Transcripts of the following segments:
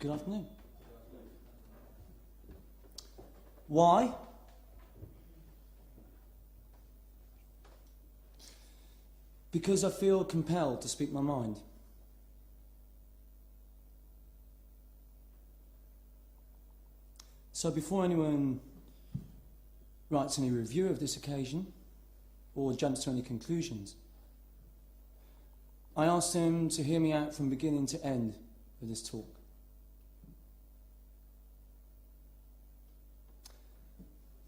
Good afternoon. Why? Because I feel compelled to speak my mind. So before anyone writes any review of this occasion or jumps to any conclusions, I ask them to hear me out from beginning to end of this talk.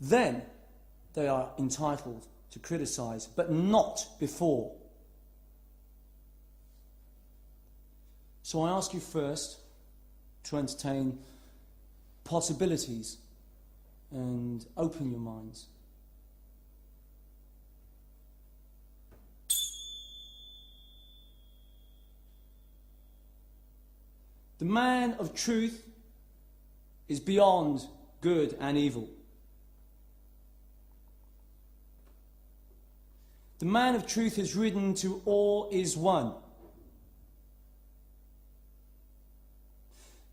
Then they are entitled to criticise, but not before. So I ask you first to entertain possibilities and open your minds. The man of truth is beyond good and evil. The man of truth has ridden to all is one.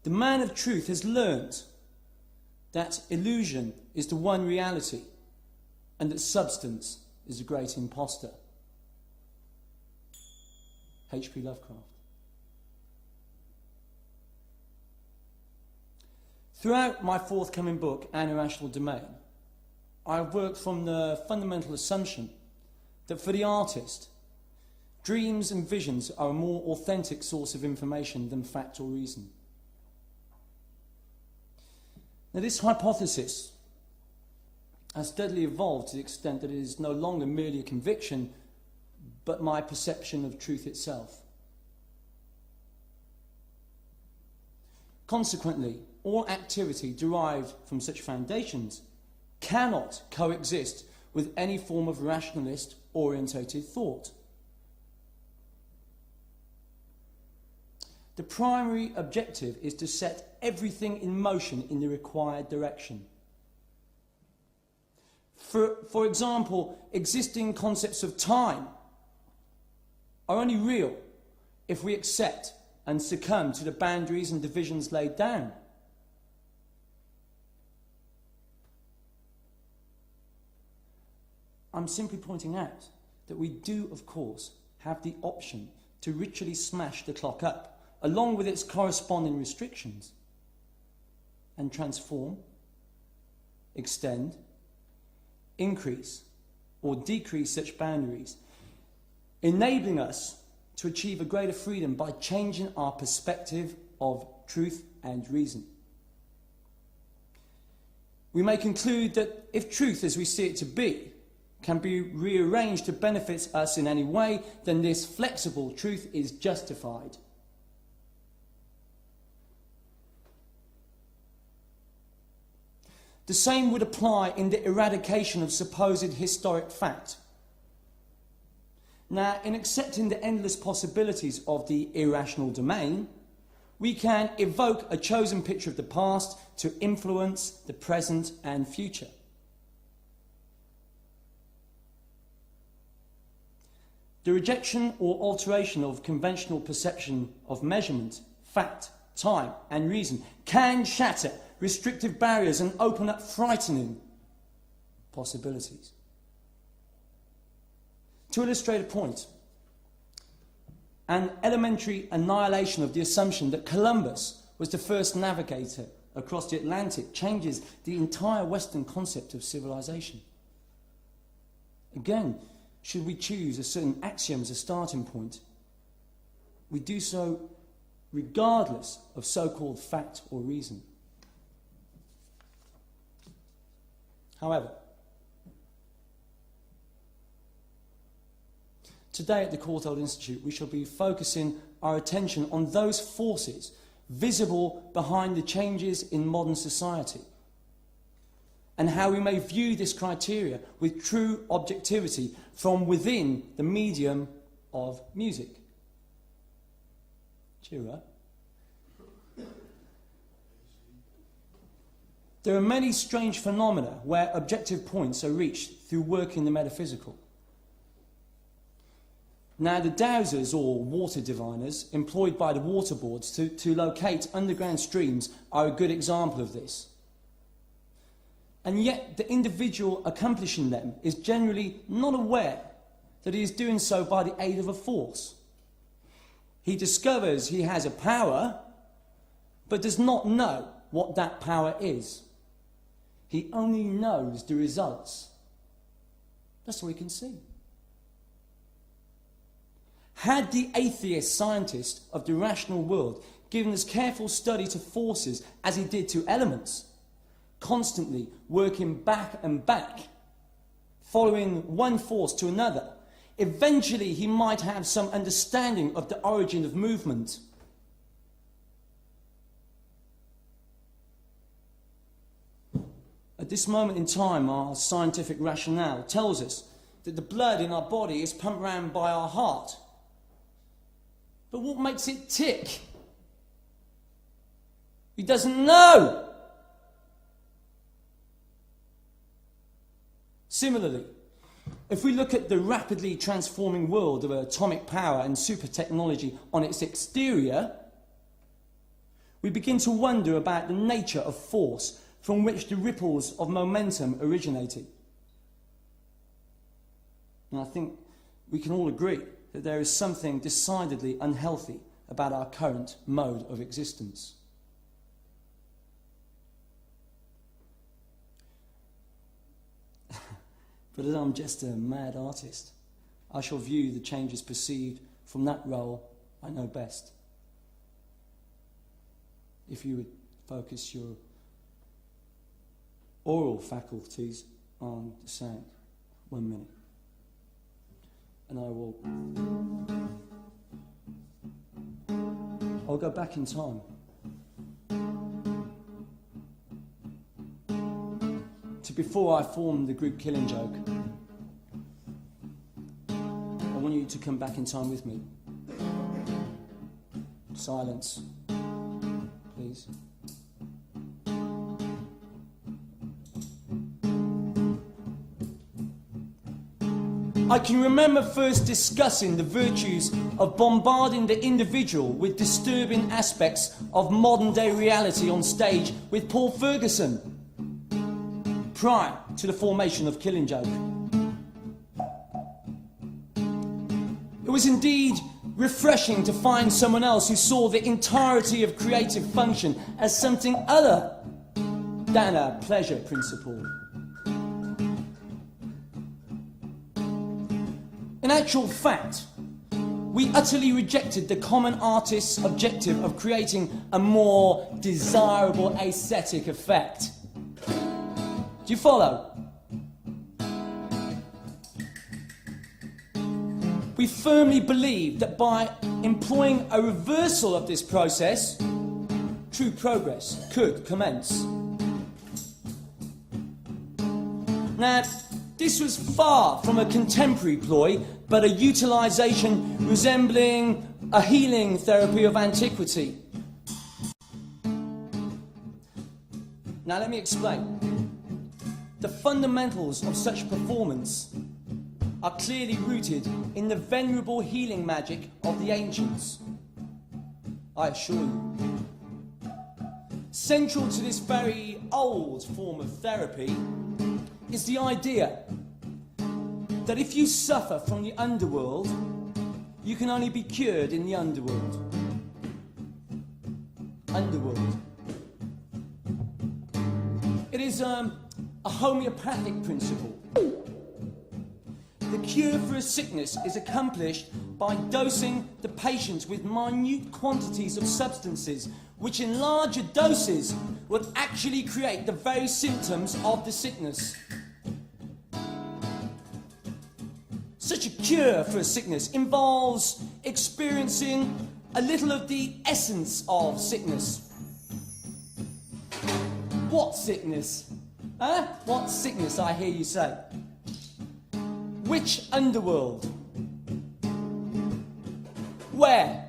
The man of truth has learnt that illusion is the one reality and that substance is the great imposter. H.P. Lovecraft. Throughout my forthcoming book, An Irrational Domain, I have worked from the fundamental assumption that for the artist, dreams and visions are a more authentic source of information than fact or reason. Now, this hypothesis has steadily evolved to the extent that it is no longer merely a conviction, but my perception of truth itself. Consequently, all activity derived from such foundations cannot coexist with any form of rationalist-orientated thought. The primary objective is to set everything in motion in the required direction. For example, existing concepts of time are only real if we accept and succumb to the boundaries and divisions laid down. I'm simply pointing out that we do, of course, have the option to ritually smash the clock up, along with its corresponding restrictions, and transform, extend, increase, or decrease such boundaries, enabling us to achieve a greater freedom by changing our perspective of truth and reason. We may conclude that if truth as we see it to be can be rearranged to benefit us in any way, then this flexible truth is justified. The same would apply in the eradication of supposed historic fact. Now, in accepting the endless possibilities of the irrational domain, we can evoke a chosen picture of the past to influence the present and future. The rejection or alteration of conventional perception of measurement, fact, time and reason can shatter restrictive barriers and open up frightening possibilities. To illustrate a point, an elementary annihilation of the assumption that Columbus was the first navigator across the Atlantic changes the entire Western concept of civilization. Again, should we choose a certain axiom as a starting point, we do so regardless of so-called fact or reason. However, today at the Courtauld Institute we shall be focusing our attention on those forces visible behind the changes in modern society, and how we may view this criteria with true objectivity from within the medium of music. Cheer up. There are many strange phenomena where objective points are reached through work in the metaphysical. Now, the dowsers, or water diviners, employed by the water boards to locate underground streams are a good example of this. And yet, the individual accomplishing them is generally not aware that he is doing so by the aid of a force. He discovers he has a power, but does not know what that power is. He only knows the results. That's all he can see. Had the atheist scientist of the rational world given as careful study to forces as he did to elements, constantly working back and back, following one force to another, eventually he might have some understanding of the origin of movement. At this moment in time, our scientific rationale tells us that the blood in our body is pumped round by our heart. But what makes it tick? He doesn't know. Similarly, if we look at the rapidly transforming world of atomic power and super technology on its exterior, we begin to wonder about the nature of force from which the ripples of momentum originated. And I think we can all agree that there is something decidedly unhealthy about our current mode of existence. But as I'm just a mad artist, I shall view the changes perceived from that role I know best. If you would focus your oral faculties on the sound. 1 minute. And I'll go back in time. To before I formed the group Killing Joke. I want you to come back in time with me. Silence, please. I can remember first discussing the virtues of bombarding the individual with disturbing aspects of modern-day reality on stage with Paul Ferguson, prior to the formation of Killing Joke. It was indeed refreshing to find someone else who saw the entirety of creative function as something other than a pleasure principle. In actual fact, we utterly rejected the common artist's objective of creating a more desirable aesthetic effect. Do you follow? We firmly believe that by employing a reversal of this process, true progress could commence. Now, this was far from a contemporary ploy, but a utilisation resembling a healing therapy of antiquity. Now let me explain. The fundamentals of such performance are clearly rooted in the venerable healing magic of the ancients. I assure you. Central to this very old form of therapy is the idea that if you suffer from the underworld, you can only be cured in the underworld. Underworld. It is a homeopathic principle. The cure for a sickness is accomplished by dosing the patient with minute quantities of substances which in larger doses would actually create the very symptoms of the sickness. Such a cure for a sickness involves experiencing a little of the essence of sickness. What sickness? Huh? What sickness, I hear you say? Which underworld? Where?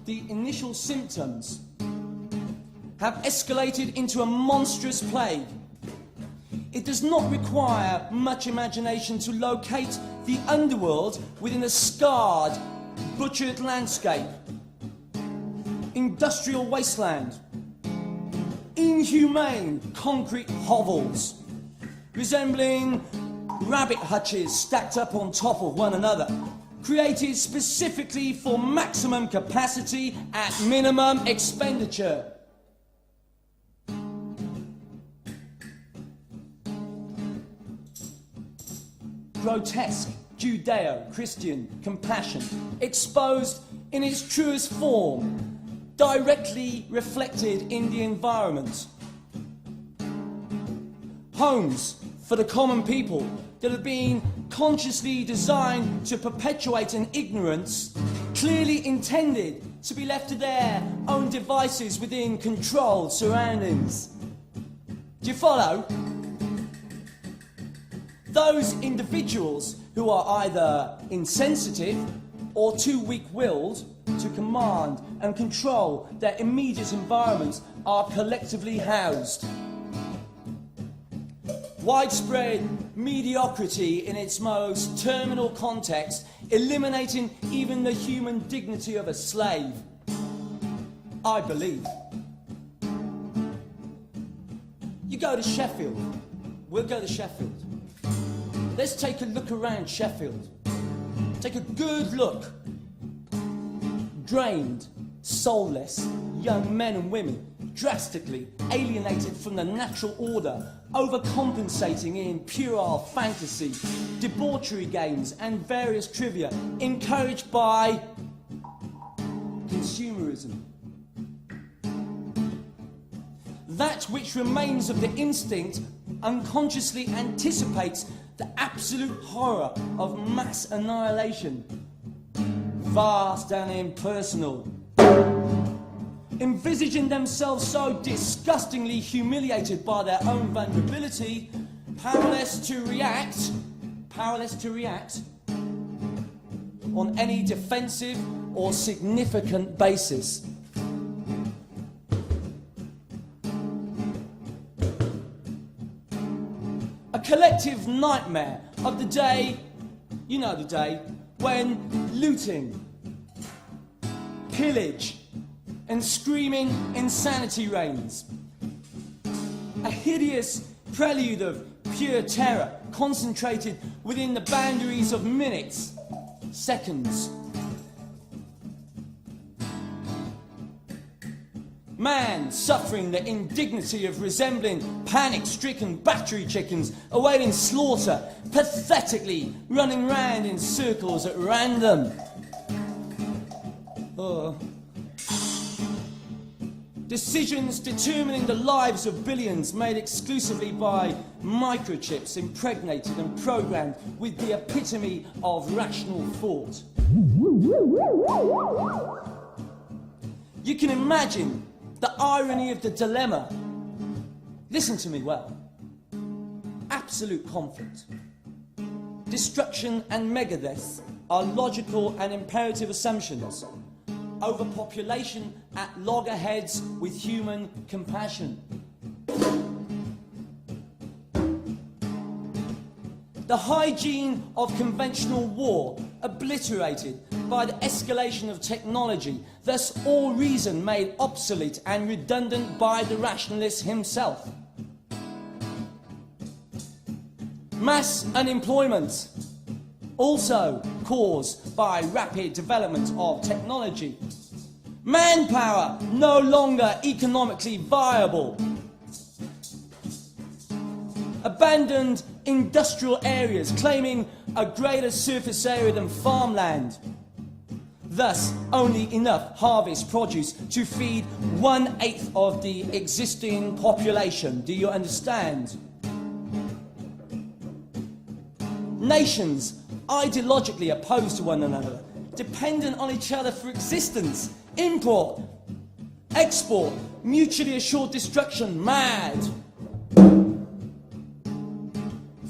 The initial symptoms have escalated into a monstrous plague. It does not require much imagination to locate the underworld within a scarred, butchered landscape. Industrial wasteland. Inhumane concrete hovels, resembling rabbit hutches stacked up on top of one another, created specifically for maximum capacity at minimum expenditure. Grotesque Judeo-Christian compassion, exposed in its truest form, directly reflected in the environment. Homes for the common people that have been consciously designed to perpetuate an ignorance clearly intended to be left to their own devices within controlled surroundings. Do you follow? Those individuals who are either insensitive or too weak-willed to command and control their immediate environments are collectively housed. Widespread mediocrity in its most terminal context, eliminating even the human dignity of a slave. I believe. You go to Sheffield. We'll go to Sheffield. Let's take a look around Sheffield. Take a good look. Drained, soulless, young men and women, drastically alienated from the natural order, overcompensating in puerile fantasy, debauchery games and various trivia, encouraged by consumerism. That which remains of the instinct unconsciously anticipates the absolute horror of mass annihilation. Vast and impersonal. Envisaging themselves so disgustingly humiliated by their own vulnerability, powerless to react on any defensive or significant basis. A collective nightmare of the day, you know the day, when looting, pillage, and screaming insanity reigns. A hideous prelude of pure terror concentrated within the boundaries of minutes, seconds. Man suffering the indignity of resembling panic-stricken battery chickens awaiting slaughter, pathetically running round in circles at random. Decisions determining the lives of billions made exclusively by microchips impregnated and programmed with the epitome of rational thought. You can imagine the irony of the dilemma. Listen to me well. Absolute conflict. Destruction and megadeath are logical and imperative assumptions. Overpopulation at loggerheads with human compassion. The hygiene of conventional war obliterated by the escalation of technology, thus all reason made obsolete and redundant by the rationalist himself. Mass unemployment, also caused by rapid development of technology. Manpower no longer economically viable. Abandoned industrial areas claiming a greater surface area than farmland. Thus, only enough harvest produce to feed 1/8 of the existing population. Do you understand? Nations ideologically opposed to one another, dependent on each other for existence, import, export, mutually assured destruction, mad.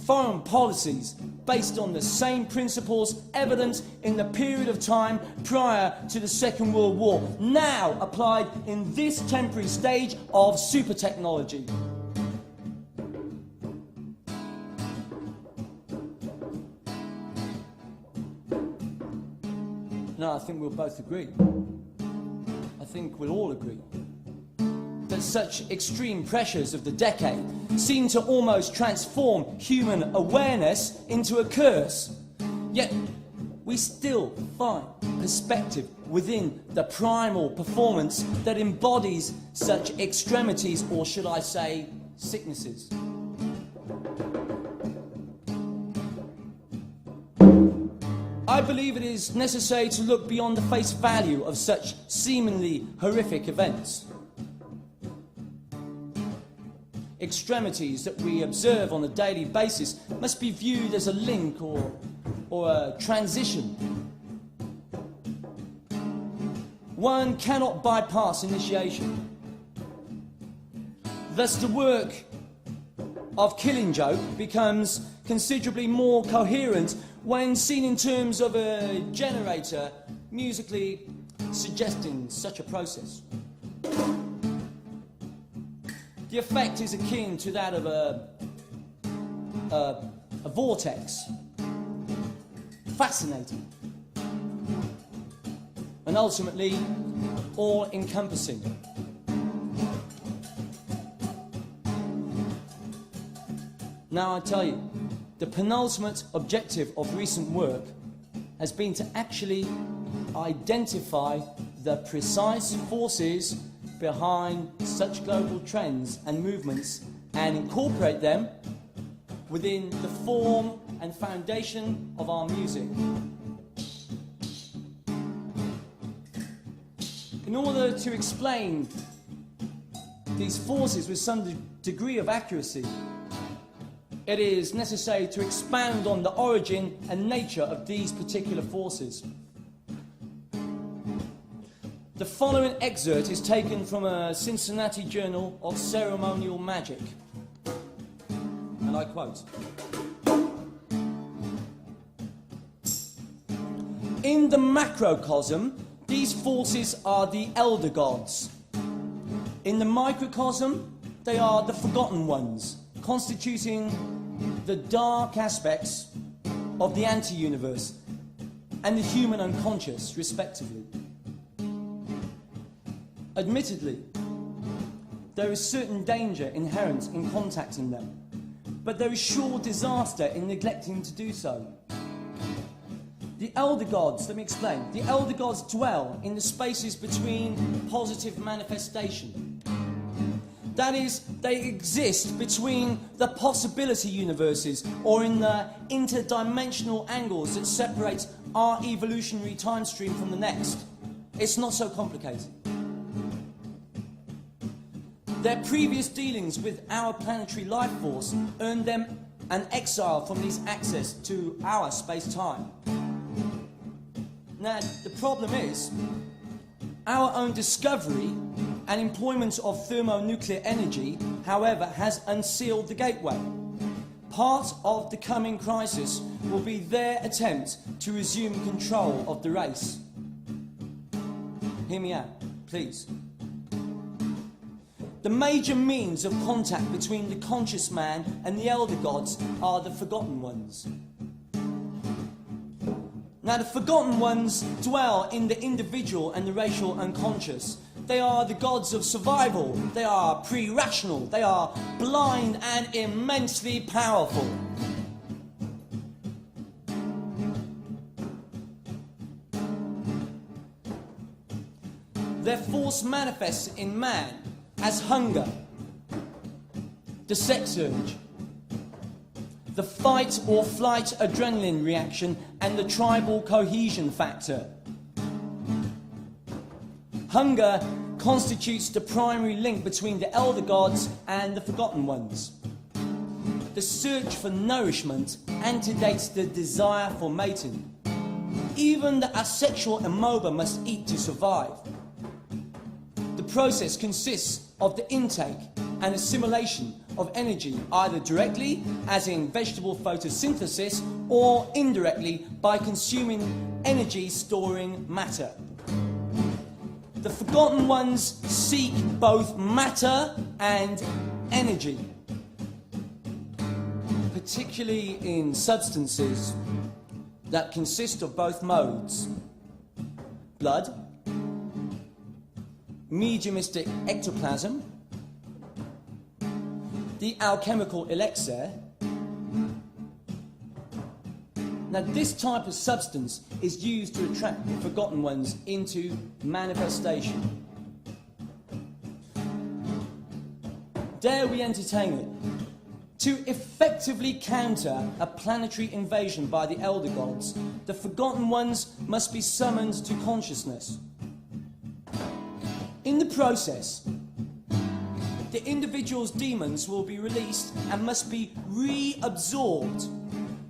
Foreign policies based on the same principles evident in the period of time prior to the Second World War, now applied in this temporary stage of super technology. No, I think we'll both agree. I think we'll all agree that such extreme pressures of the decade seem to almost transform human awareness into a curse. Yet, we still find perspective within the primal performance that embodies such extremities, or should I say, sicknesses. I believe it is necessary to look beyond the face value of such seemingly horrific events. Extremities that we observe on a daily basis must be viewed as a link or a transition. One cannot bypass initiation. Thus the work of Killing Joke becomes considerably more coherent when seen in terms of a generator musically suggesting such a process. The effect is akin to that of a vortex. Fascinating. And ultimately, all-encompassing. Now I tell you, the penultimate objective of recent work has been to actually identify the precise forces behind such global trends and movements and incorporate them within the form and foundation of our music. In order to explain these forces with some degree of accuracy, it is necessary to expound on the origin and nature of these particular forces. The following excerpt is taken from a Cincinnati Journal of Ceremonial Magic, and I quote: "In the macrocosm, these forces are the elder gods. In the microcosm, they are the forgotten ones, constituting the dark aspects of the anti-universe and the human unconscious, respectively. Admittedly, there is certain danger inherent in contacting them, but there is sure disaster in neglecting to do so. The elder gods, let me explain, the elder gods dwell in the spaces between positive manifestation. That is, they exist between the possibility universes or in the interdimensional angles that separate our evolutionary time stream from the next. It's not so complicated. Their previous dealings with our planetary life force earned them an exile from this access to our space-time. Now, the problem is, our own discovery and employment of thermonuclear energy, however, has unsealed the gateway. Part of the coming crisis will be their attempt to resume control of the race. Hear me out, please. The major means of contact between the conscious man and the elder gods are the forgotten ones. Now, the forgotten ones dwell in the individual and the racial unconscious. They are the gods of survival. They are pre-rational. They are blind and immensely powerful. Their force manifests in man as hunger, the sex urge, the fight or flight adrenaline reaction, and the tribal cohesion factor. Hunger constitutes the primary link between the elder gods and the forgotten ones. The search for nourishment antedates the desire for mating. Even the asexual amoeba must eat to survive. The process consists of the intake and assimilation of energy, either directly, as in vegetable photosynthesis, or indirectly by consuming energy-storing matter. The forgotten ones seek both matter and energy, particularly in substances that consist of both modes. blood, mediumistic ectoplasm, the alchemical elixir. Now, this type of substance is used to attract the forgotten ones into manifestation. Dare we entertain it? To effectively counter a planetary invasion by the elder gods, the forgotten ones must be summoned to consciousness. In the process, the individual's demons will be released and must be reabsorbed.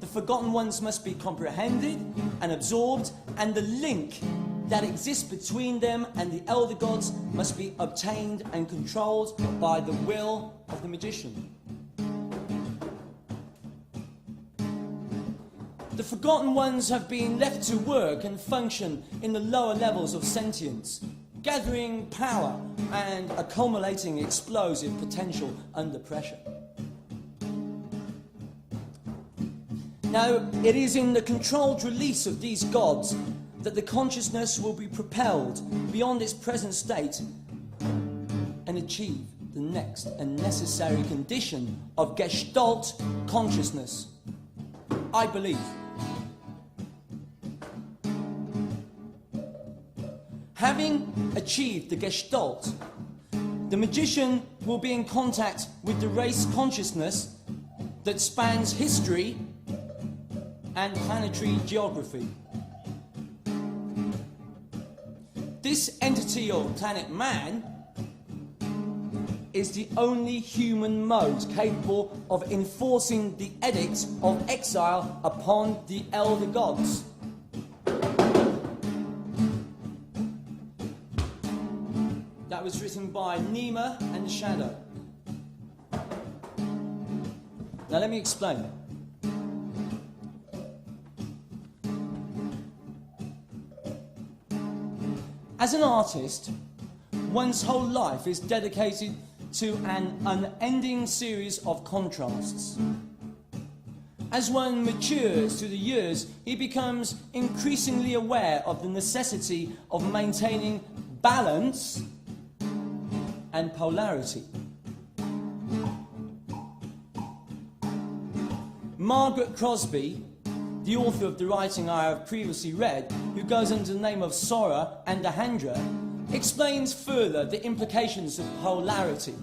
The forgotten ones must be comprehended and absorbed, and the link that exists between them and the elder gods must be obtained and controlled by the will of the magician. The forgotten ones have been left to work and function in the lower levels of sentience, gathering power and accumulating explosive potential under pressure. Now, it is in the controlled release of these gods that the consciousness will be propelled beyond its present state and achieve the next and necessary condition of Gestalt consciousness, I believe. Having achieved the Gestalt, the magician will be in contact with the race consciousness that spans history and planetary geography. This entity of planet Man is the only human mode capable of enforcing the edict of exile upon the elder gods. That was written by Nima and the Shadow. Now let me explain. As an artist, one's whole life is dedicated to an unending series of contrasts. As one matures through the years, he becomes increasingly aware of the necessity of maintaining balance and polarity. Margaret Crosby, the author of the writing I have previously read, who goes under the name of Sora and Dahandra, explains further the implications of polarity.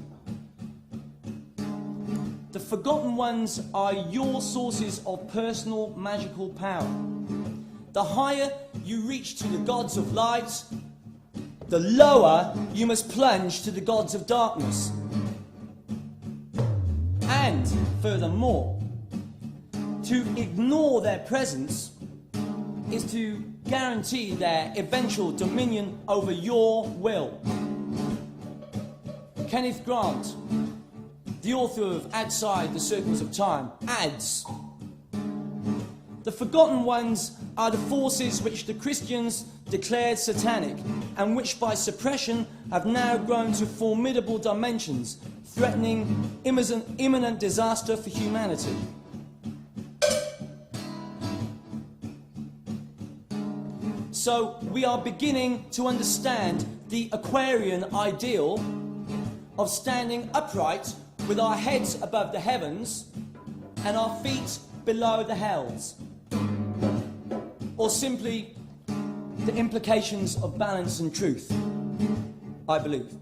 The forgotten ones are your sources of personal magical power. The higher you reach to the gods of light, the lower you must plunge to the gods of darkness. And, furthermore, to ignore their presence is to guarantee their eventual dominion over your will. Kenneth Grant, the author of Outside the Circles of Time, adds, "The forgotten ones are the forces which the Christians declared satanic, and which by suppression have now grown to formidable dimensions, threatening imminent disaster for humanity." So we are beginning to understand the Aquarian ideal of standing upright with our heads above the heavens and our feet below the hells. Or simply the implications of balance and truth, I believe.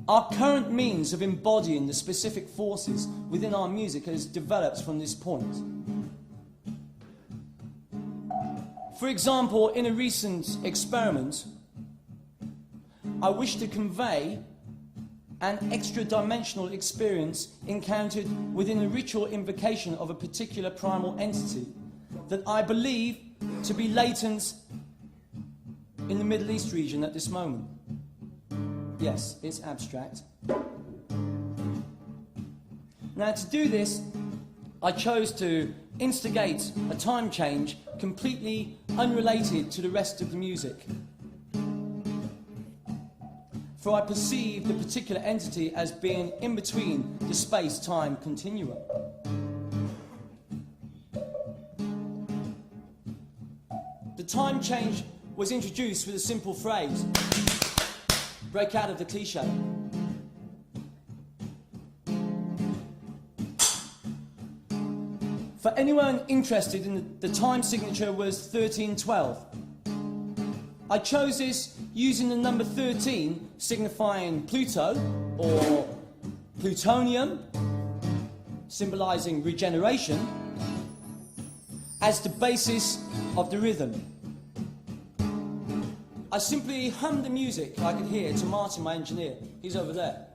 Our current means of embodying the specific forces within our music has developed from this point. For example, in a recent experiment, I wish to convey an extra-dimensional experience encountered within a ritual invocation of a particular primal entity that I believe to be latent in the Middle East region at this moment. Yes, it's abstract. Now, to do this, I chose to instigate a time change completely unrelated to the rest of the music. for I perceive the particular entity as being in between the space-time continuum. The time change was introduced with a simple phrase: break out of the cliché. For anyone interested in the time signature was 1312. I chose this using the number 13 signifying Pluto or plutonium, symbolising regeneration, as the basis of the rhythm. I simply hummed the music I could hear to Martin, my engineer. He's over there.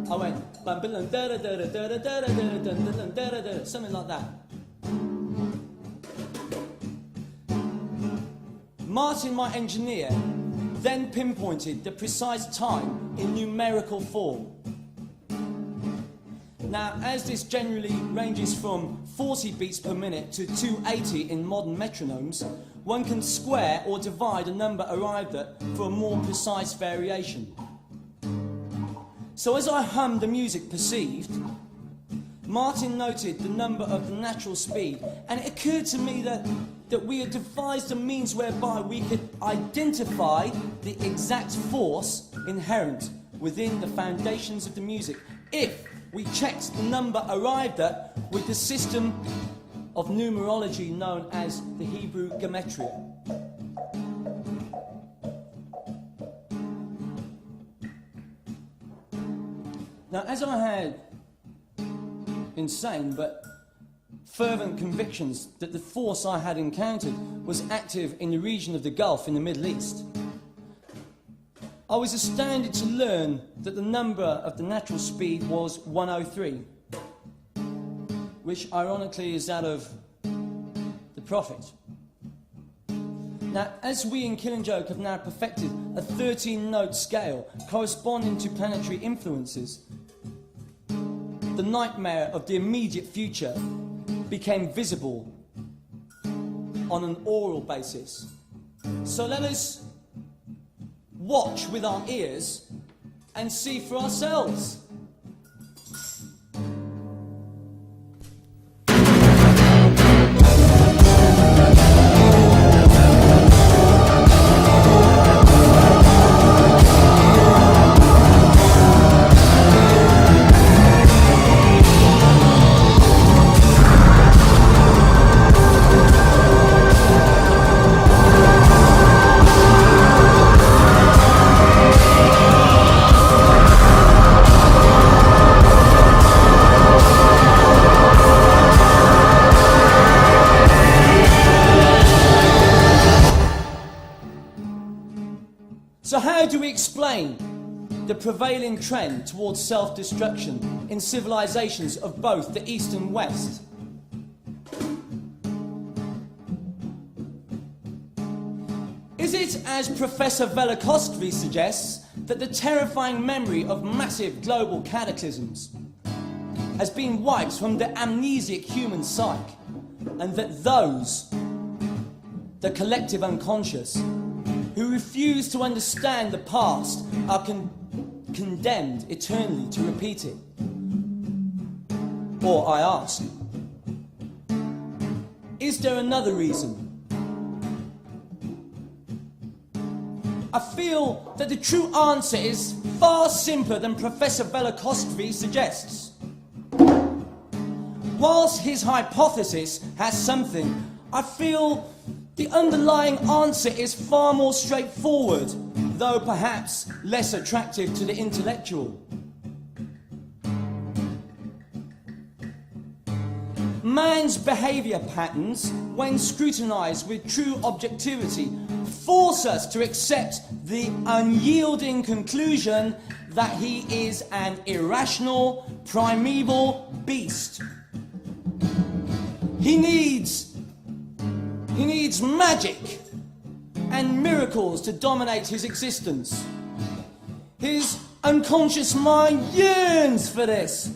I went something like that. Martin, my engineer, then pinpointed the precise time in numerical form. Now, as this generally ranges from 40 beats per minute to 280 in modern metronomes, one can square or divide a number arrived at for a more precise variation. So as I hummed the music perceived, Martin noted the number of the natural speed, and it occurred to me that we had devised a means whereby we could identify the exact force inherent within the foundations of the music if we checked the number arrived at with the system of numerology known as the Hebrew gematria. Now, as I had insane but fervent convictions that the force I had encountered was active in the region of the Gulf in the Middle East, I was astounded to learn that the number of the natural speed was 103, which ironically is that of the Prophet. Now, as we in Killing have now perfected a 13-note scale corresponding to planetary influences, the nightmare of the immediate future became visible on an oral basis. So let us watch with our ears and see for ourselves. So how do we explain the prevailing trend towards self-destruction in civilizations of both the East and West? Is it, as Professor Velikovsky suggests, that the terrifying memory of massive global cataclysms has been wiped from the amnesic human psyche, and that those, the collective unconscious, who refuse to understand the past are condemned eternally to repeat it? Or, I ask, is there another reason? I feel that the true answer is far simpler than Professor Velikovsky suggests. Whilst his hypothesis has something, I feel the underlying answer is far more straightforward, though perhaps less attractive to the intellectual. Man's behaviour patterns, when scrutinised with true objectivity, force us to accept the unyielding conclusion that he is an irrational, primeval beast. He needs magic and miracles to dominate his existence. His unconscious mind yearns for this.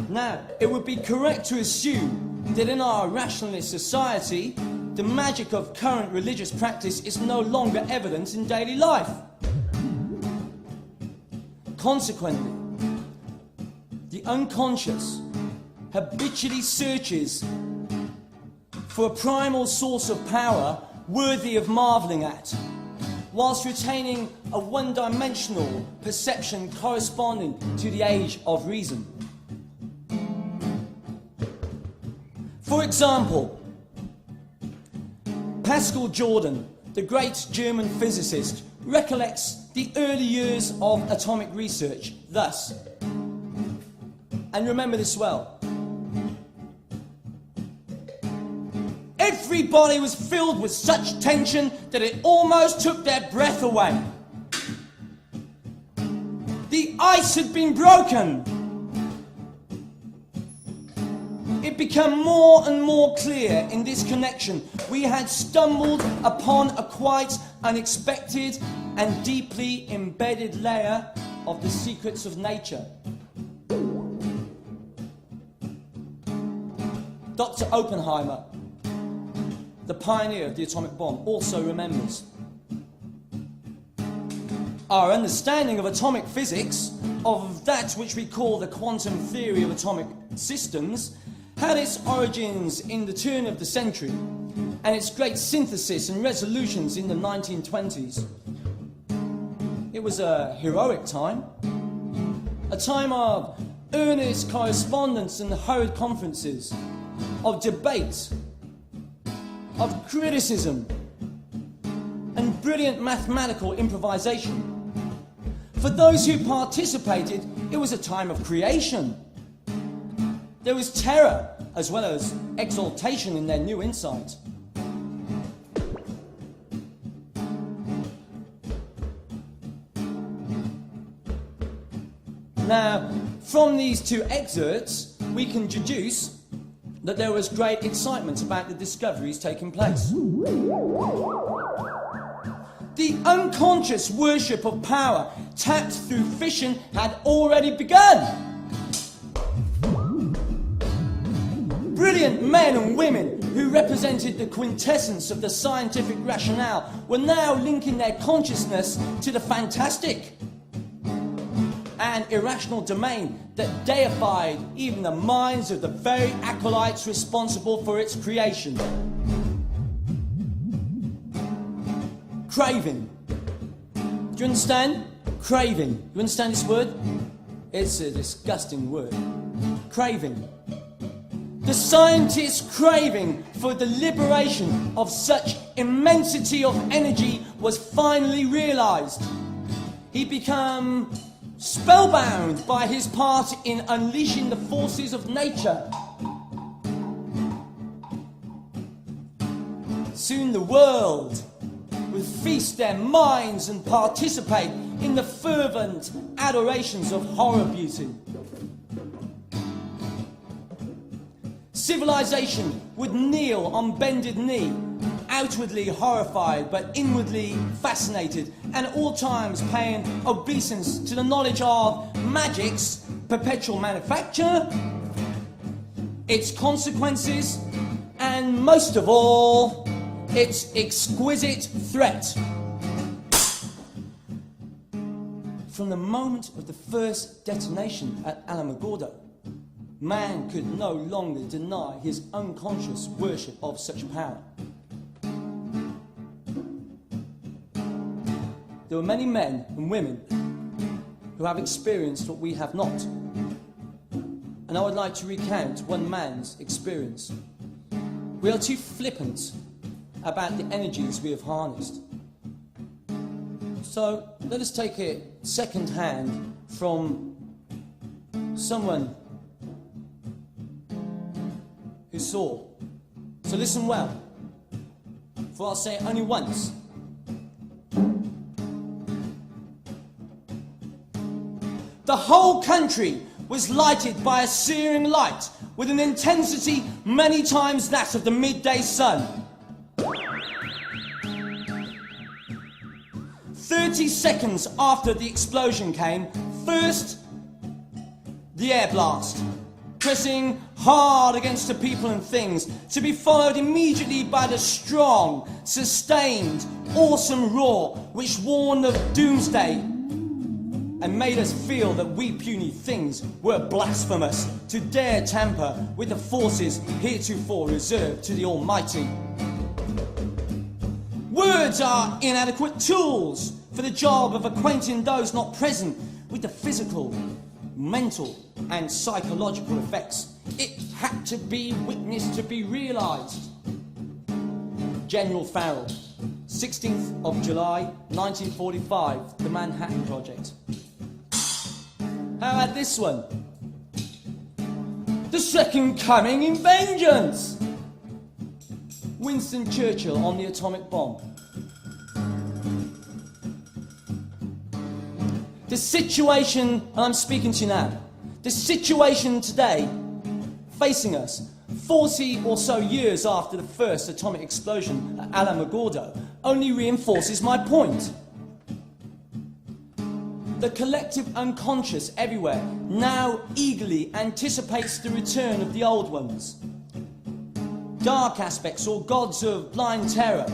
Now, it would be correct to assume that in our rationalist society, the magic of current religious practice is no longer evident in daily life. Consequently, the unconscious habitually searches for a primal source of power worthy of marvelling at, whilst retaining a one-dimensional perception corresponding to the age of reason. For example, Pascal Jordan, the great German physicist, recollects the early years of atomic research thus, and remember this well: everybody was filled with such tension that it almost took their breath away. The ice had been broken. It became more and more clear in this connection we had stumbled upon a quite unexpected and deeply embedded layer of the secrets of nature. Dr. Oppenheimer, the pioneer of the atomic bomb, also remembers. Our understanding of atomic physics, of that which we call the quantum theory of atomic systems, had its origins in the turn of the century and its great synthesis and resolutions in the 1920s. It was a heroic time, a time of earnest correspondence and hurried conferences, of debate, of criticism, and brilliant mathematical improvisation. For those who participated, it was a time of creation. There was terror as well as exaltation in their new insight. Now, from these two excerpts, we can deduce that there was great excitement about the discoveries taking place. The unconscious worship of power tapped through fission had already begun. Brilliant men and women who represented the quintessence of the scientific rationale were now linking their consciousness to the fantastic, an irrational domain that deified even the minds of the very acolytes responsible for its creation. Craving. Do you understand? Craving. You understand this word? It's a disgusting word. Craving. The scientist's craving for the liberation of such immensity of energy was finally realized. He became spellbound by his part in unleashing the forces of nature. Soon the world will feast their minds and participate in the fervent adorations of horror beauty. Civilization would kneel on bended knee, outwardly horrified but inwardly fascinated, and at all times paying obeisance to the knowledge of magic's perpetual manufacture, its consequences, and most of all, its exquisite threat. From the moment of the first detonation at Alamogordo, man could no longer deny his unconscious worship of such power. There were many men and women who have experienced what we have not. And I would like to recount one man's experience. We are too flippant about the energies we have harnessed. So let us take it second hand from someone who saw. So listen well, for I'll say it only once. The whole country was lighted by a searing light with an intensity many times that of the midday sun. 30 seconds after the explosion came, first the air blast, pressing hard against the people and things, to be followed immediately by the strong, sustained, awesome roar which warned of doomsday and made us feel that we puny things were blasphemous to dare tamper with the forces heretofore reserved to the Almighty. Words are inadequate tools for the job of acquainting those not present with the physical, mental and psychological effects. It had to be witnessed to be realised. General Farrell, 16th of July 1945, The Manhattan Project. How about this one? The Second Coming in Vengeance! Winston Churchill on the atomic bomb. The situation, and I'm speaking to you now, the situation today facing us 40 or so years after the first atomic explosion at Alamogordo only reinforces my point. The collective unconscious everywhere now eagerly anticipates the return of the old ones. Dark aspects or gods of blind terror,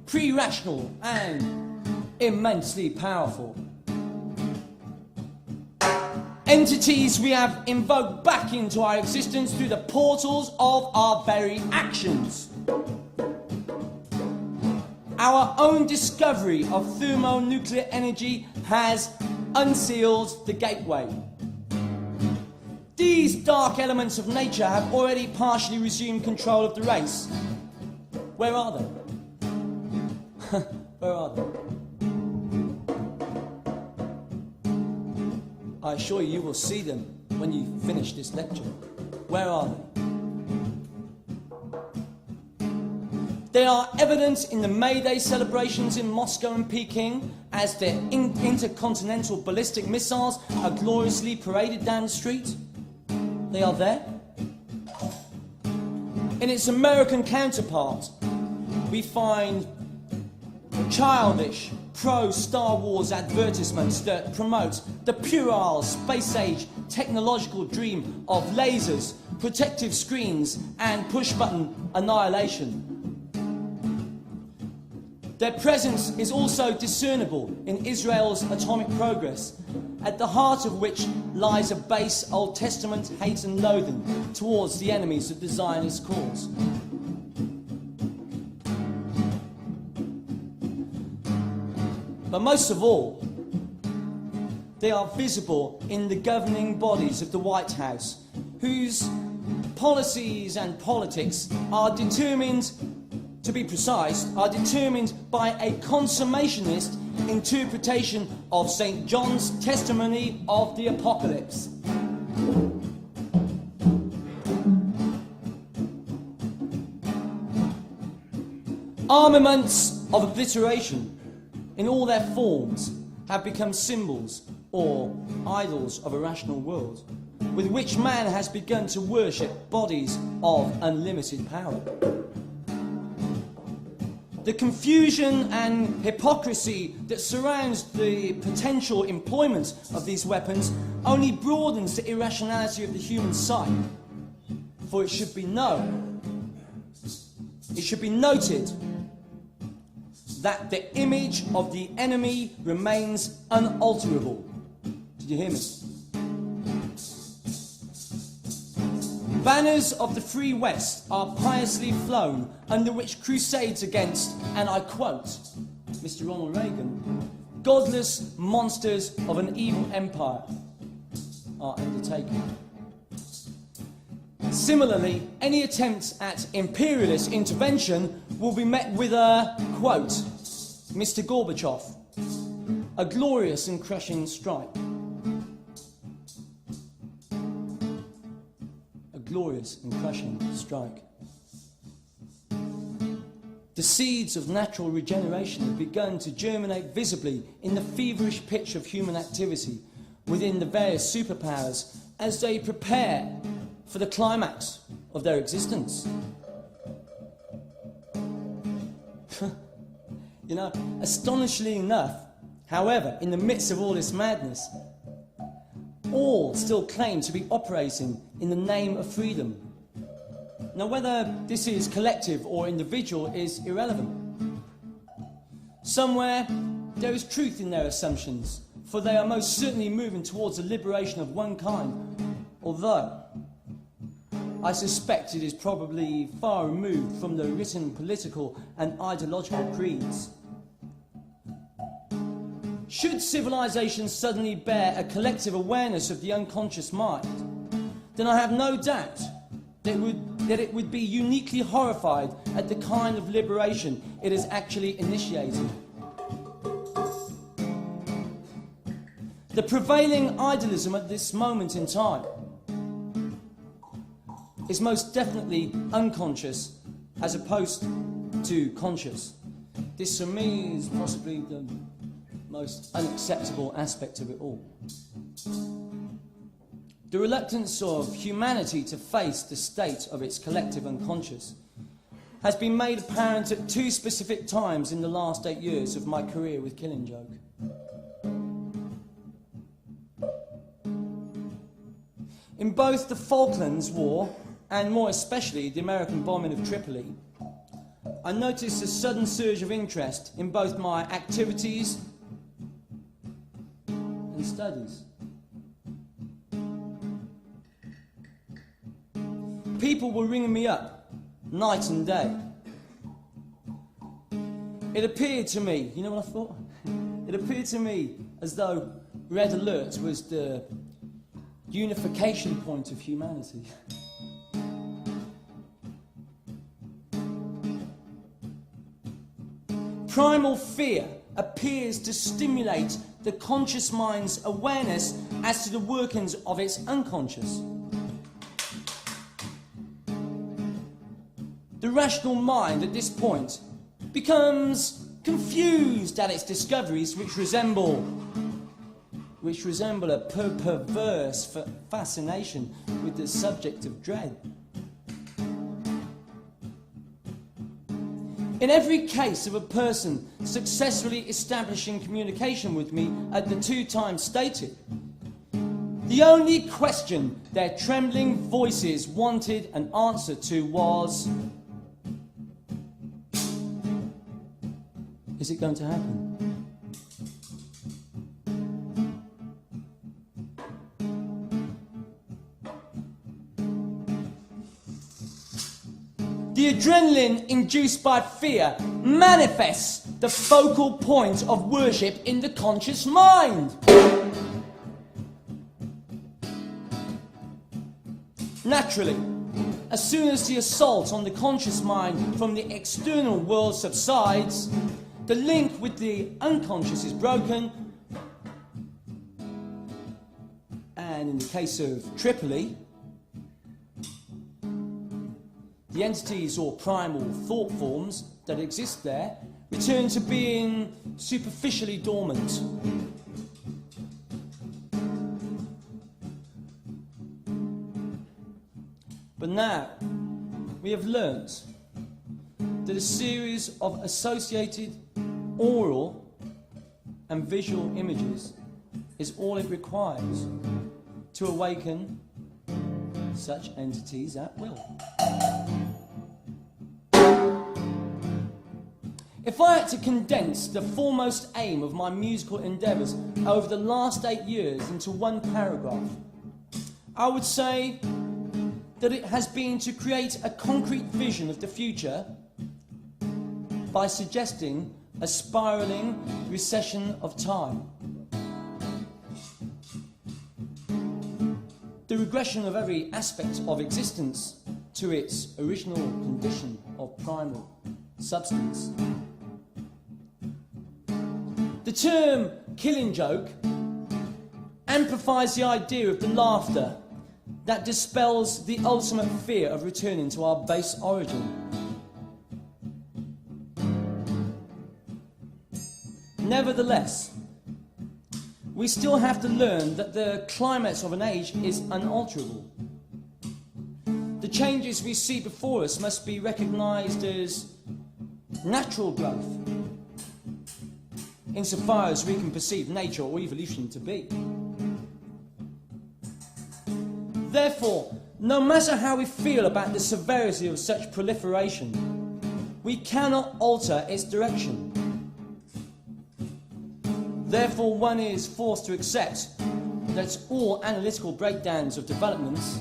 pre-rational and immensely powerful. Entities we have invoked back into our existence through the portals of our very actions. Our own discovery of thermonuclear energy has unsealed the gateway. These dark elements of nature have already partially resumed control of the race. Where are they? Where are they? I assure you will see them when you finish this lecture. Where are they? They are evident in the May Day celebrations in Moscow and Peking as their intercontinental ballistic missiles are gloriously paraded down the street. They are there. In its American counterpart, we find childish pro-Star Wars advertisements that promote the puerile space-age technological dream of lasers, protective screens and push-button annihilation. Their presence is also discernible in Israel's atomic progress, at the heart of which lies a base Old Testament hate and loathing towards the enemies of the Zionist cause. But most of all, they are visible in the governing bodies of the White House, whose policies and politics are determined, to be precise, are determined by a consummationist interpretation of St. John's testimony of the apocalypse. Armaments of obliteration in all their forms have become symbols or idols of a rational world, with which man has begun to worship bodies of unlimited power. The confusion and hypocrisy that surrounds the potential employment of these weapons only broadens the irrationality of the human psyche. For it should be known, it should be noted that the image of the enemy remains unalterable. Did you hear me? Banners of the free West are piously flown, under which crusades against, and I quote Mr. Ronald Reagan, godless monsters of an evil empire are undertaken. Similarly, any attempt at imperialist intervention will be met with a, quote, Mr. Gorbachev, a glorious and crushing strike. A glorious and crushing strike. The seeds of natural regeneration have begun to germinate visibly in the feverish pitch of human activity within the various superpowers as they prepare for the climax of their existence. You know, astonishingly enough, however, in the midst of all this madness, all still claim to be operating in the name of freedom. Now, whether this is collective or individual is irrelevant. Somewhere there is truth in their assumptions, for they are most certainly moving towards the liberation of one kind, although I suspect it is probably far removed from the written political and ideological creeds. Should civilization suddenly bear a collective awareness of the unconscious mind, then I have no doubt that it would be uniquely horrified at the kind of liberation it has actually initiated. The prevailing idealism at this moment in time is most definitely unconscious as opposed to conscious. This for me is possibly the most unacceptable aspect of it all. The reluctance of humanity to face the state of its collective unconscious has been made apparent at two specific times in the last 8 years of my career with Killing Joke. In both the Falklands War and more especially the American bombing of Tripoli, I noticed a sudden surge of interest in both my activities and studies. People were ringing me up night and day. It appeared to me, you know what I thought? It appeared to me as though Red Alert was the unification point of humanity. Primal fear appears to stimulate the conscious mind's awareness as to the workings of its unconscious. The rational mind at this point becomes confused at its discoveries which resemble a perverse fascination with the subject of dread. In every case of a person successfully establishing communication with me at the 2 times stated, the only question their trembling voices wanted an answer to was, is it going to happen? The adrenaline induced by fear manifests the focal point of worship in the conscious mind. Naturally, as soon as the assault on the conscious mind from the external world subsides, the link with the unconscious is broken, and in the case of Tripoli, the entities or primal thought forms that exist there return to being superficially dormant. But now we have learnt that a series of associated oral and visual images is all it requires to awaken such entities at will. If I had to condense the foremost aim of my musical endeavours over the last 8 years into one paragraph, I would say that it has been to create a concrete vision of the future by suggesting a spiralling recession of time. The regression of every aspect of existence to its original condition of primal substance. The term killing joke amplifies the idea of the laughter that dispels the ultimate fear of returning to our base origin. Nevertheless, we still have to learn that the climate of an age is unalterable. The changes we see before us must be recognised as natural growth, insofar as we can perceive nature or evolution to be. Therefore, no matter how we feel about the severity of such proliferation, we cannot alter its direction. Therefore, one is forced to accept that all analytical breakdowns of developments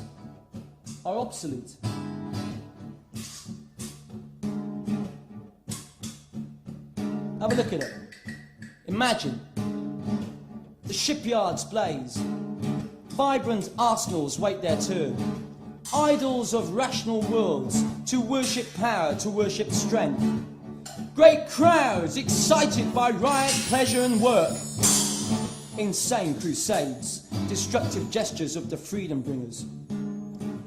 are obsolete. Have a look at it. Imagine the shipyards blaze, vibrant arsenals wait their turn, idols of rational worlds to worship power, to worship strength, great crowds excited by riot, pleasure and work, insane crusades, destructive gestures of the freedom bringers,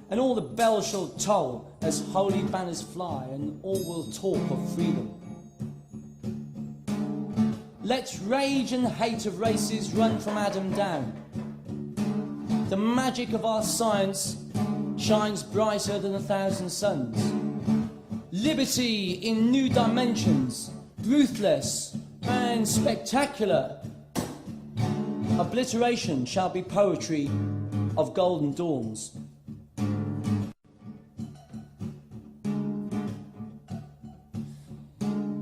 and all the bells shall toll as holy banners fly, and all will talk of freedom. Let rage and hate of races run from Adam down. The magic of our science shines brighter than 1,000 suns. Liberty in new dimensions, ruthless and spectacular. Obliteration shall be poetry of golden dawns.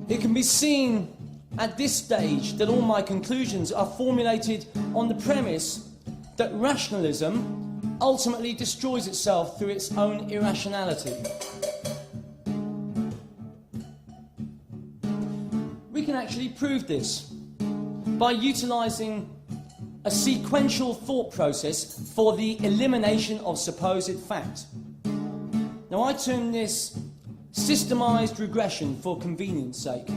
It can be seen at this stage that all my conclusions are formulated on the premise that rationalism ultimately destroys itself through its own irrationality. We can actually prove this by utilising a sequential thought process for the elimination of supposed fact. Now, I term this systemised regression for convenience sake.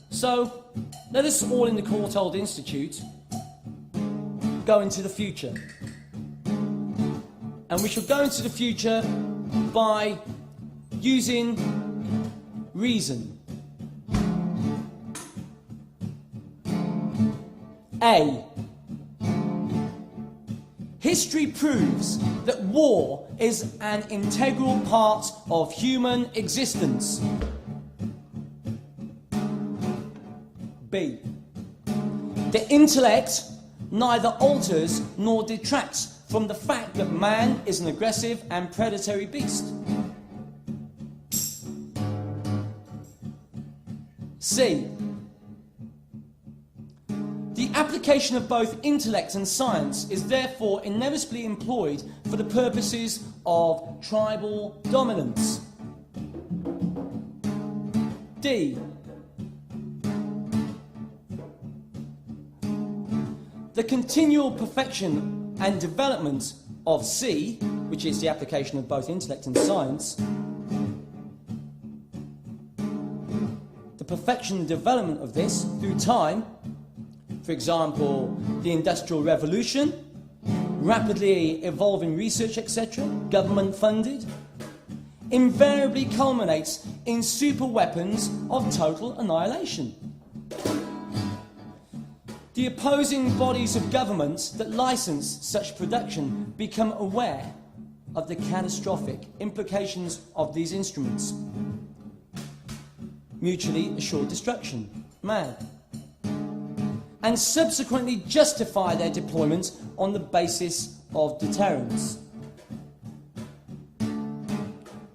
So, let us all in the Courtauld Institute go into the future. And we shall go into the future by using reason. A. History proves that war is an integral part of human existence. B. The intellect neither alters nor detracts from the fact that man is an aggressive and predatory beast. C. The application of both intellect and science is therefore inevitably employed for the purposes of tribal dominance. D. The continual perfection and development of C, which is the application of both intellect and science, the perfection and development of this through time, for example, the Industrial Revolution, rapidly evolving research, etc., government funded, invariably culminates in super weapons of total annihilation. The opposing bodies of governments that license such production become aware of the catastrophic implications of these instruments. Mutually assured destruction, MAD. And subsequently justify their deployment on the basis of deterrence.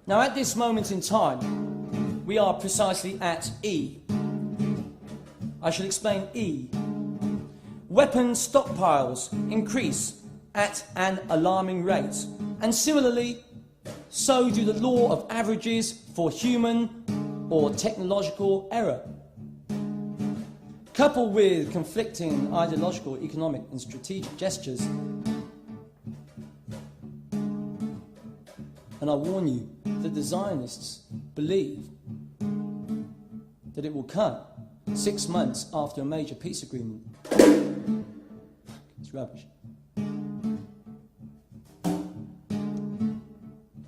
Now, at this moment in time, we are precisely at E. I shall explain E. Weapons stockpiles increase at an alarming rate, and similarly, so do the law of averages for human or technological error. Coupled with conflicting ideological, economic and strategic gestures, and I warn you that the Zionists believe that it will come 6 months after a major peace agreement. It's rubbish.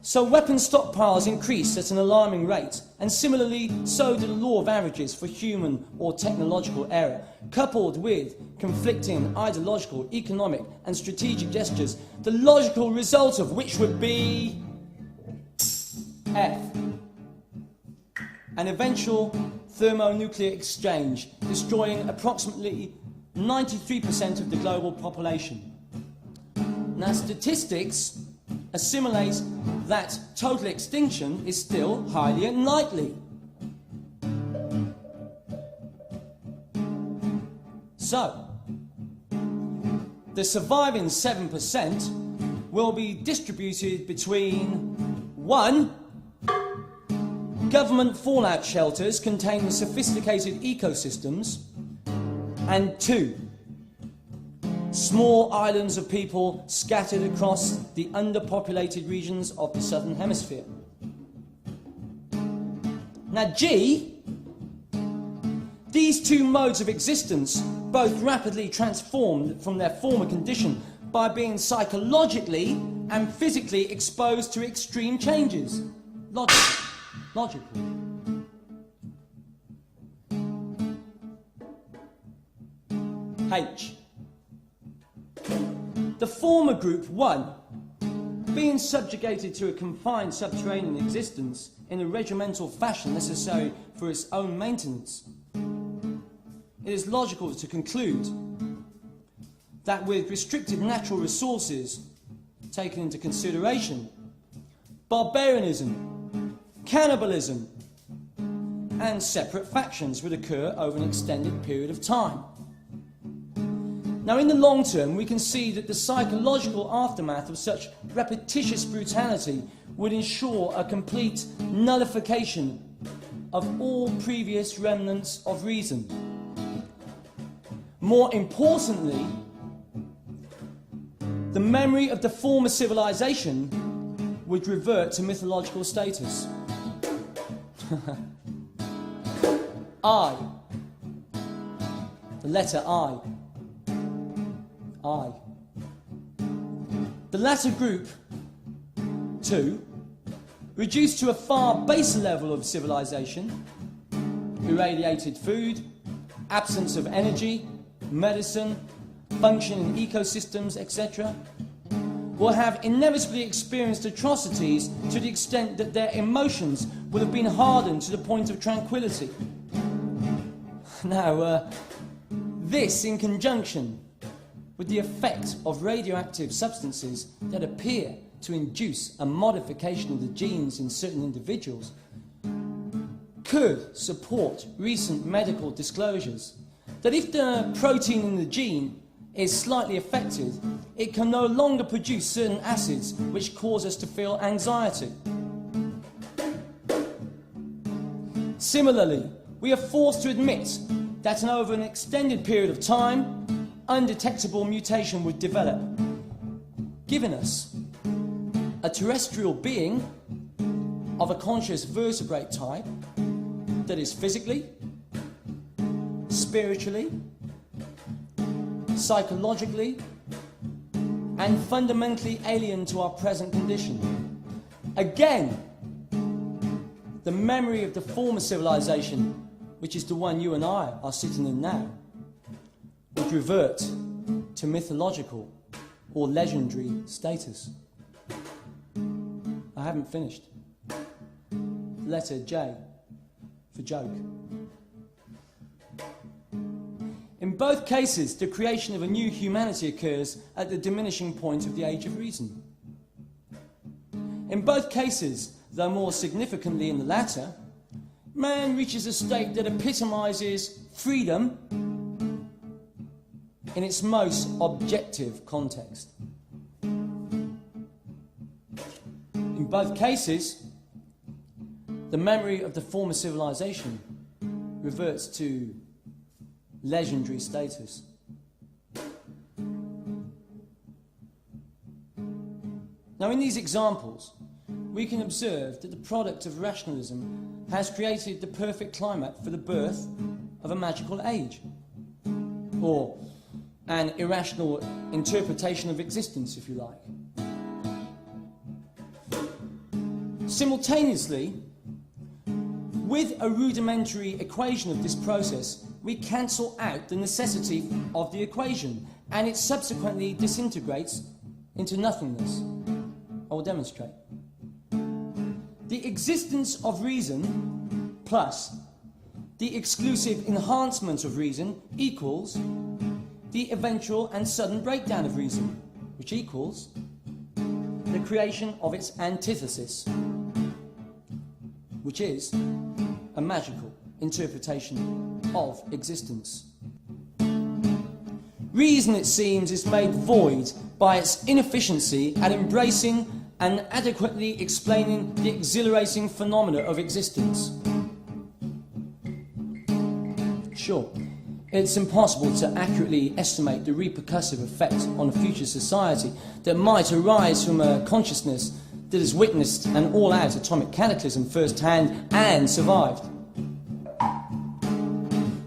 So weapons stockpiles increase at an alarming rate, and similarly so do the law of averages for human or technological error, coupled with conflicting ideological, economic and strategic gestures, the logical result of which would be F. An eventual thermonuclear exchange, destroying approximately 93% of the global population. Now, statistics assimilate that total extinction is still highly unlikely. So, the surviving 7% will be distributed between 1. Government fallout shelters containing sophisticated ecosystems, and 2. Small islands of people scattered across the underpopulated regions of the Southern Hemisphere. Now G, these two modes of existence both rapidly transformed from their former condition by being psychologically and physically exposed to extreme changes. Logical. H. The former group 1, being subjugated to a confined subterranean existence in a regimental fashion necessary for its own maintenance, it is logical to conclude that with restricted natural resources taken into consideration, barbarianism, cannibalism, and separate factions would occur over an extended period of time. Now, in the long term, we can see that the psychological aftermath of such repetitious brutality would ensure a complete nullification of all previous remnants of reason. More importantly, the memory of the former civilization would revert to mythological status. I. The letter I. I. The latter group, 2, reduced to a far baser level of civilization, irradiated food, absence of energy, medicine, functioning ecosystems, etc., will have inevitably experienced atrocities to the extent that their emotions will have been hardened to the point of tranquility. Now, this in conjunction with the effect of radioactive substances that appear to induce a modification of the genes in certain individuals could support recent medical disclosures that if the protein in the gene is slightly affected, it can no longer produce certain acids which cause us to feel anxiety. Similarly, we are forced to admit that over an extended period of time, undetectable mutation would develop, giving us a terrestrial being of a conscious vertebrate type that is physically, spiritually, psychologically, and fundamentally alien to our present condition. Again, the memory of the former civilization, which is the one you and I are sitting in now, would revert to mythological or legendary status. I haven't finished. Letter J for joke. In both cases, the creation of a new humanity occurs at the diminishing point of the age of reason. In both cases, though more significantly in the latter, man reaches a state that epitomizes freedom in its most objective context. In both cases, the memory of the former civilization reverts to legendary status. Now, in these examples, we can observe that the product of rationalism has created the perfect climate for the birth of a magical age, or an irrational interpretation of existence, if you like. Simultaneously, with a rudimentary equation of this process, we cancel out the necessity of the equation, and it subsequently disintegrates into nothingness. I will demonstrate. The existence of reason plus the exclusive enhancement of reason equals the eventual and sudden breakdown of reason, which equals the creation of its antithesis, which is a magical interpretation of existence. Reason, it seems, is made void by its inefficiency at embracing and adequately explaining the exhilarating phenomena of existence. Sure, it's impossible to accurately estimate the repercussive effect on a future society that might arise from a consciousness that has witnessed an all-out atomic cataclysm firsthand and survived.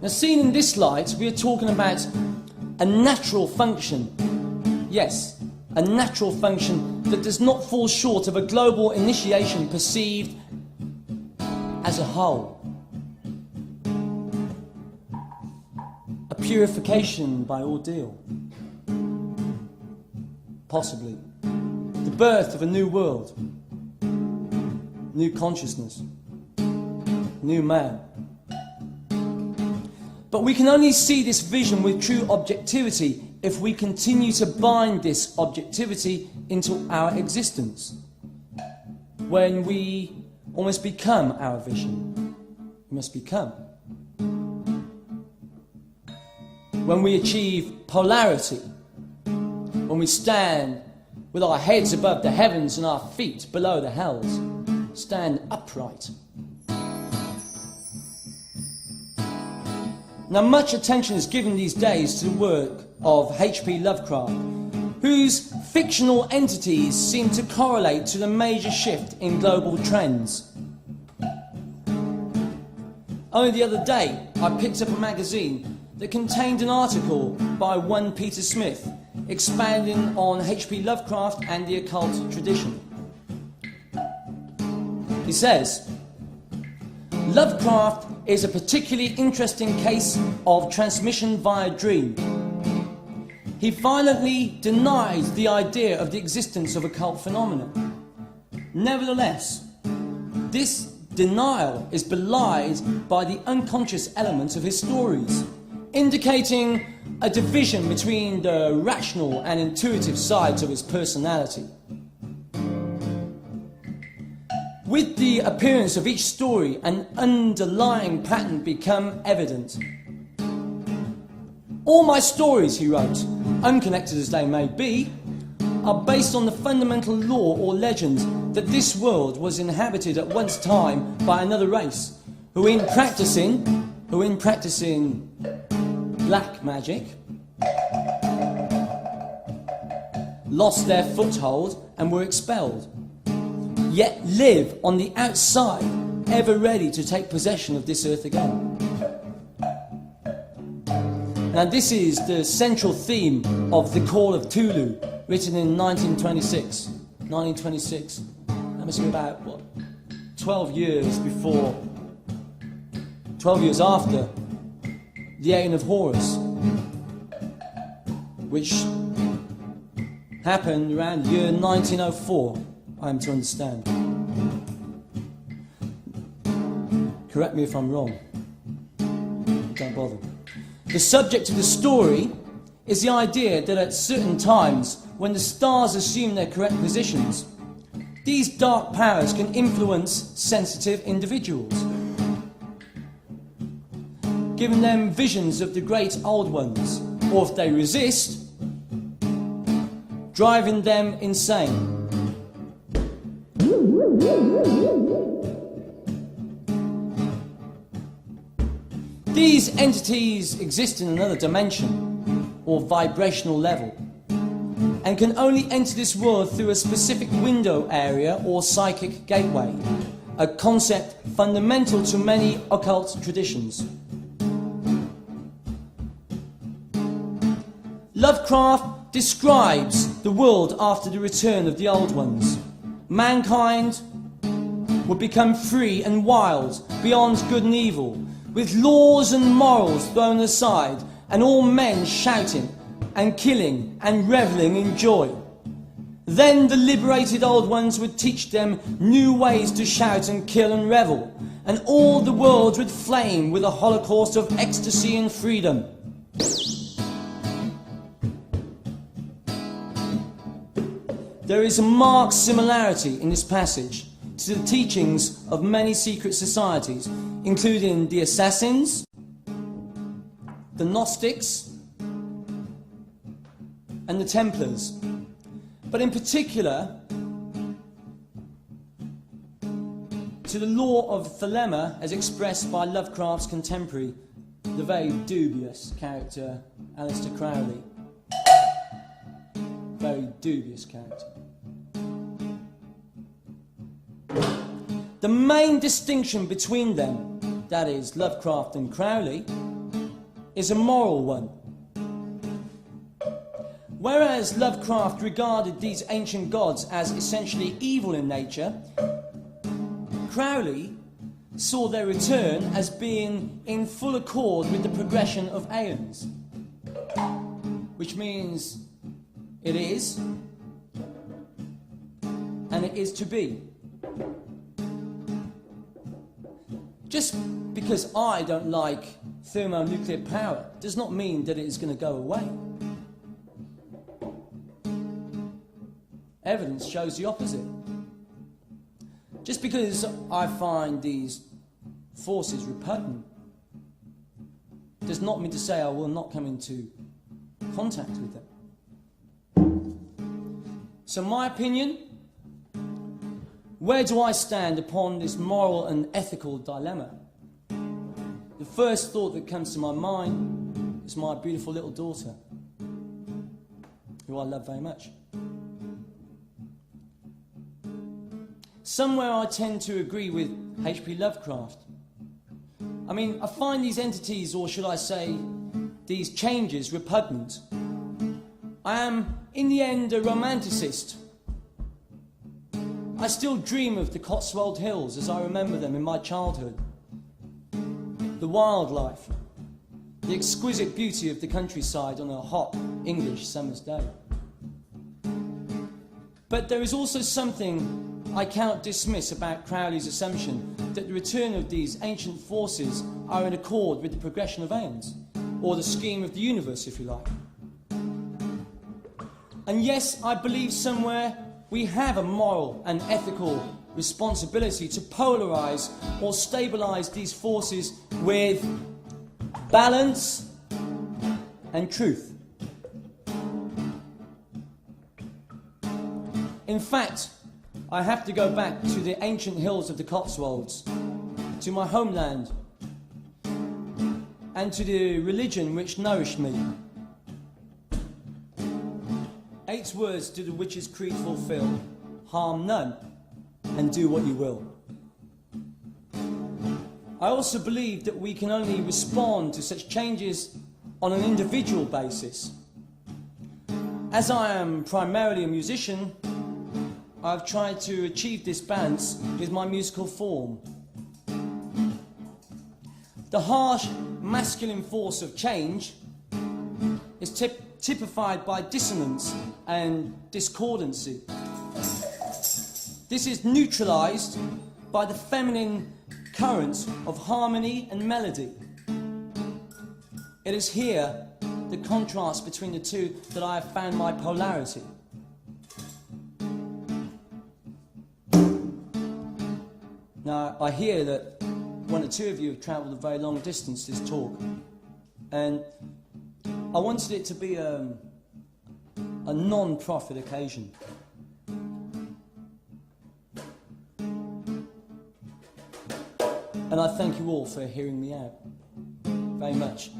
Now, seen in this light, we are talking about a natural function. Yes, a natural function that does not fall short of a global initiation perceived as a whole. A purification by ordeal. Possibly. The birth of a new world. New consciousness. New man. But we can only see this vision with true objectivity if we continue to bind this objectivity into our existence. When we almost become our vision. We must become. When we achieve polarity. When we stand with our heads above the heavens and our feet below the hells. Stand upright. Now, much attention is given these days to the work of H.P. Lovecraft, whose fictional entities seem to correlate to the major shift in global trends. Only the other day, I picked up a magazine that contained an article by one Peter Smith, expanding on H.P. Lovecraft and the occult tradition. He says, Lovecraft is a particularly interesting case of transmission via dream. He violently denies the idea of the existence of occult phenomena. Nevertheless, this denial is belied by the unconscious elements of his stories, indicating a division between the rational and intuitive sides of his personality. With the appearance of each story, an underlying pattern became evident. All my stories, he wrote, unconnected as they may be, are based on the fundamental law or legend that this world was inhabited at one time by another race, who in practicing black magic, lost their foothold and were expelled, yet live on the outside, ever ready to take possession of this earth again. Now, this is the central theme of The Call of Cthulhu, written in 1926. 1926. That must be about, 12 years before, 12 years after The Aeon of Horus, which happened around the year 1904. I am to understand. Correct me if I'm wrong. Don't bother. The subject of the story is the idea that at certain times, when the stars assume their correct positions, these dark powers can influence sensitive individuals, giving them visions of the great old ones, or if they resist, driving them insane. These entities exist in another dimension, or vibrational level, and can only enter this world through a specific window area or psychic gateway, a concept fundamental to many occult traditions. Lovecraft describes the world after the return of the old ones. Mankind would become free and wild, beyond good and evil, with laws and morals thrown aside, and all men shouting and killing and revelling in joy. Then the liberated old ones would teach them new ways to shout and kill and revel, and all the world would flame with a holocaust of ecstasy and freedom. There is a marked similarity in this passage to the teachings of many secret societies, including the Assassins, the Gnostics, and the Templars, but in particular to the law of Thelema as expressed by Lovecraft's contemporary, the very dubious character Aleister Crowley. Very dubious character. The main distinction between them, that is Lovecraft and Crowley, is a moral one. Whereas Lovecraft regarded these ancient gods as essentially evil in nature, Crowley saw their return as being in full accord with the progression of aeons, which means it is, and it is to be. Just because I don't like thermonuclear power does not mean that it is going to go away. Evidence shows the opposite. Just because I find these forces repugnant does not mean to say I will not come into contact with them. So my opinion, where do I stand upon this moral and ethical dilemma? The first thought that comes to my mind is my beautiful little daughter, who I love very much. Somewhere I tend to agree with H.P. Lovecraft. I mean, I find these entities, or should I say, these changes, repugnant. I am, in the end, a romanticist. I still dream of the Cotswold Hills as I remember them in my childhood. The wildlife, the exquisite beauty of the countryside on a hot English summer's day. But there is also something I cannot dismiss about Crowley's assumption that the return of these ancient forces are in accord with the progression of aeons, or the scheme of the universe, if you like. And yes, I believe somewhere we have a moral and ethical responsibility to polarize or stabilize these forces with balance and truth. In fact, I have to go back to the ancient hills of the Cotswolds, to my homeland, and to the religion which nourished me. 8 words do the witch's creed fulfill: harm none, and do what you will. I also believe that we can only respond to such changes on an individual basis. As I am primarily a musician, I've tried to achieve this balance with my musical form. The harsh masculine force of change is typified by dissonance and discordancy. This is neutralized by the feminine currents of harmony and melody. It is here the contrast between the two that I have found my polarity. Now, I hear that 1 or 2 of you have travelled a very long distance to this talk, and I wanted it to be a non-profit occasion. And I thank you all for hearing me out very much.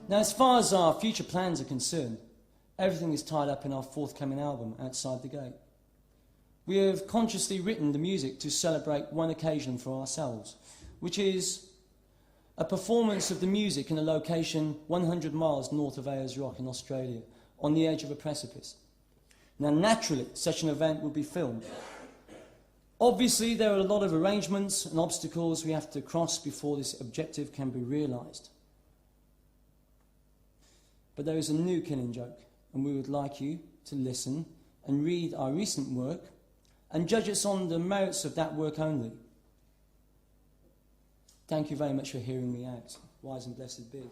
Now, as far as our future plans are concerned, everything is tied up in our forthcoming album, Outside the Gate. We have consciously written the music to celebrate one occasion for ourselves, which is a performance of the music in a location 100 miles north of Ayers Rock in Australia, on the edge of a precipice. Now, naturally, such an event will be filmed. Obviously, there are a lot of arrangements and obstacles we have to cross before this objective can be realised. But there is a new Killing Joke, and we would like you to listen and read our recent work and judge us on the merits of that work only. Thank you very much for hearing me out. Wise and blessed be.